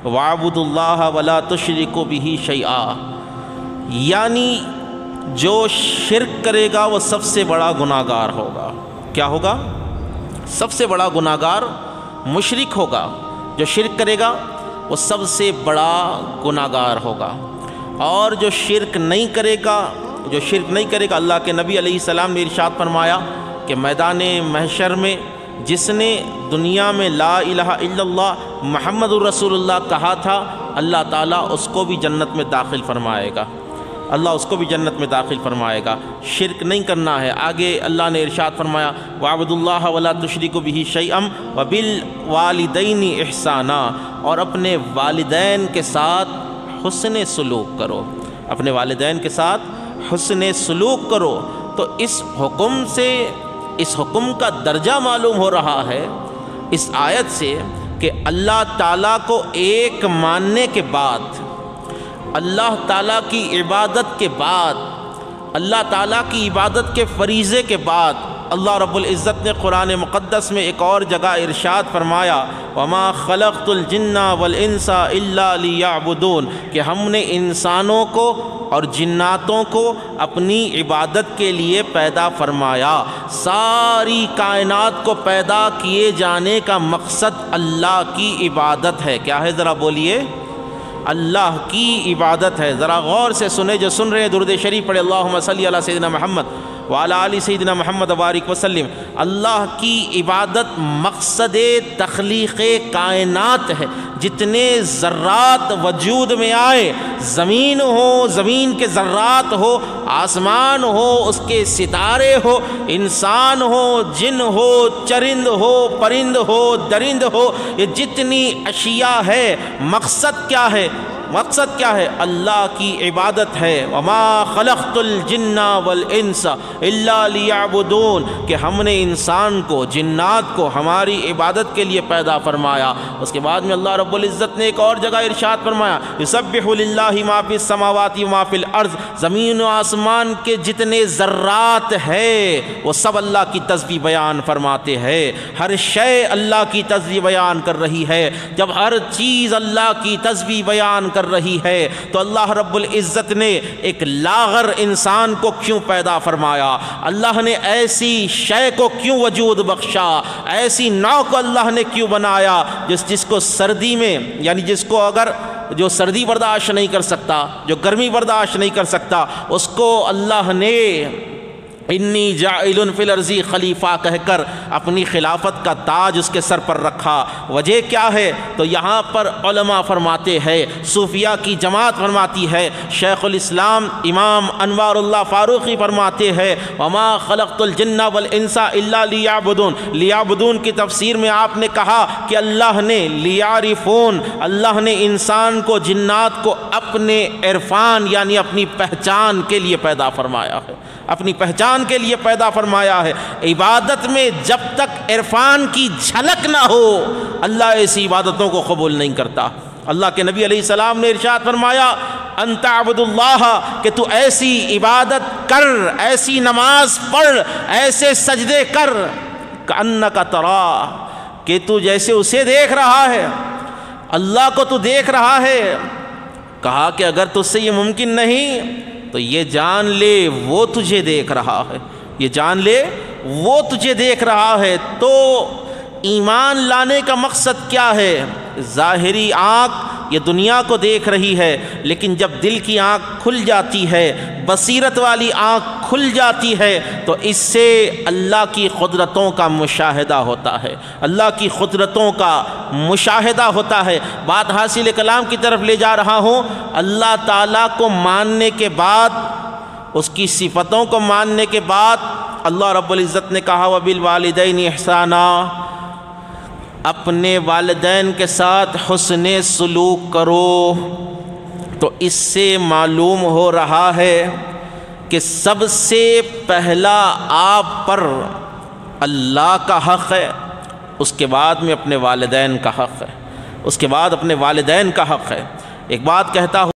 وَاعْبُدُوا اللَّهَ وَلَا تُشْرِكُوا بِهِ شَيْئًا، یعنی جو شرک کرے گا وہ سب سے بڑا گناہگار ہوگا۔ کیا ہوگا؟ سب سے بڑا گناہگار مشرک ہوگا۔ جو شرک کرے گا وہ سب سے بڑا گناہگار ہوگا، اور جو شرک نہیں کرے گا، اللہ کے نبی علیہ السلام نے ارشاد فرمایا کہ میدان محشر میں جس نے دنیا میں لا الہ الا اللہ محمد الرسول اللہ کہا تھا، اللہ تعالیٰ اس کو بھی جنت میں داخل فرمائے گا، شرک نہیں کرنا ہے۔ آگے اللہ نے ارشاد فرمایا وَاعْبُدُوا اللَّهَ وَلَا تُشْرِكُوا بِهِ شَيْئًا وَبِالْوَالِدَيْنِ إِحْسَانًا، اور اپنے والدین کے ساتھ حسن سلوک کرو، حسن سلوک کرو۔ تو اس حکم کا درجہ معلوم ہو رہا ہے اس آیت سے کہ اللہ تعالیٰ کو ایک ماننے کے بعد، اللہ تعالیٰ کی عبادت کے بعد، اللہ تعالیٰ کی عبادت کے فریضے کے بعد، اللہ رب العزت نے قرآن مقدس میں ایک اور جگہ ارشاد فرمایا وَمَا خَلَقْتُ الْجِنَّ وَالْإِنسَ إِلَّا لِيَعْبُدُونَ، کہ ہم نے انسانوں کو اور جناتوں کو اپنی عبادت کے لیے پیدا فرمایا۔ ساری کائنات کو پیدا کیے جانے کا مقصد اللہ کی عبادت ہے۔ کیا ہے؟ ذرا بولیے، اللہ کی عبادت ہے۔ ذرا غور سے سنیں، جو سن رہے ہیں درود شریف پڑھے اللہم صلی علی سیدنا محمد وعلی آل سیدنا محمد وبارک وسلم۔ اللہ کی عبادت مقصد تخلیق کائنات ہے۔ جتنے ذرات وجود میں آئے، زمین ہو، زمین کے ذرات ہو، آسمان ہو، اس کے ستارے ہو، انسان ہو، جن ہو، چرند ہو، پرند ہو، درند ہو، یہ جتنی اشیاء ہے، مقصد کیا ہے؟ اللہ کی عبادت ہے۔ وَمَا خَلَقْتُ الْجِنَّ وَالْإِنسَ إِلَّا لِيَعْبُدُونَ، کہ ہم نے انسان کو، جنات کو ہماری عبادت کے لیے پیدا فرمایا۔ اس کے بعد میں اللہ رب العزت نے ایک اور جگہ ارشاد فرمایا يُسَبِّحُ لِلَّهِ مَا فِي السَّمَاوَاتِ وَمَا فِي الْأَرْضِ، زمین و آسمان کے جتنے ذرات ہیں وہ سب اللہ کی تسبیح بیان فرماتے ہیں۔ ہر شے اللہ کی تسبیح بیان کر رہی ہے۔ جب ہر چیز اللہ کی تسبیح بیان کر رہی ہے تو اللہ رب العزت نے ایک لاغر انسان کو کیوں پیدا فرمایا؟ اللہ نے ایسی شے کو کیوں وجود بخشا؟ ایسی نوع کو اللہ نے کیوں بنایا جس کو سردی میں، یعنی جس کو اگر جو سردی برداشت نہیں کر سکتا، جو گرمی برداشت نہیں کر سکتا، اس کو اللہ نے انی جاعل فی الارض خلیفہ کہہ کر اپنی خلافت کا تاج اس کے سر پر رکھا۔ وجہ کیا ہے؟ تو یہاں پر علماء فرماتے ہیں، صوفیہ کی جماعت فرماتی ہے، شیخ الاسلام امام انوار اللہ فاروقی فرماتے ہیں وما خلقت الجن والانس الا لیعبدون۔ لیعبدون کی تفسیر میں آپ نے کہا کہ اللہ نے لیعرفون، اللہ نے انسان کو، جنات کو اپنے عرفان یعنی اپنی پہچان کے لیے پیدا فرمایا ہے، اپنی پہچان کے لیے پیدا فرمایا ہے۔ عبادت میں جب تک عرفان کی جھلک نہ ہو اللہ ایسی عبادتوں کو قبول نہیں کرتا۔ اللہ کے نبی علیہ السلام نے ارشاد فرمایا ان تعبد اللہ، کہ تو ایسی عبادت کر، ایسی نماز پڑھ، ایسے سجدے کر کأنک تراہ، کہ تو جیسے اسے دیکھ رہا ہے، اللہ کو تو دیکھ رہا ہے۔ کہا کہ اگر تجھ سے یہ ممکن نہیں تو یہ جان لے وہ تجھے دیکھ رہا ہے، یہ جان لے وہ تجھے دیکھ رہا ہے۔ تو ایمان لانے کا مقصد کیا ہے؟ ظاہری آنکھ یہ دنیا کو دیکھ رہی ہے، لیکن جب دل کی آنکھ کھل جاتی ہے، بصیرت والی آنکھ کھل جاتی ہے تو اس سے اللہ کی قدرتوں کا مشاہدہ ہوتا ہے، اللہ کی قدرتوں کا مشاہدہ ہوتا ہے۔ بات حاصل کلام کی طرف لے جا رہا ہوں۔ اللہ تعالیٰ کو ماننے کے بعد، اس کی صفتوں کو ماننے کے بعد اللہ رب العزت نے کہا وَبِالْوَالِدَيْنِ إِحْسَانًا، اپنے والدین کے ساتھ حسن سلوک کرو۔ تو اس سے معلوم ہو رہا ہے کہ سب سے پہلا آپ پر اللہ کا حق ہے، اس کے بعد میں اپنے والدین کا حق ہے، اس کے بعد اپنے والدین کا حق ہے۔ ایک بات کہتا ہوں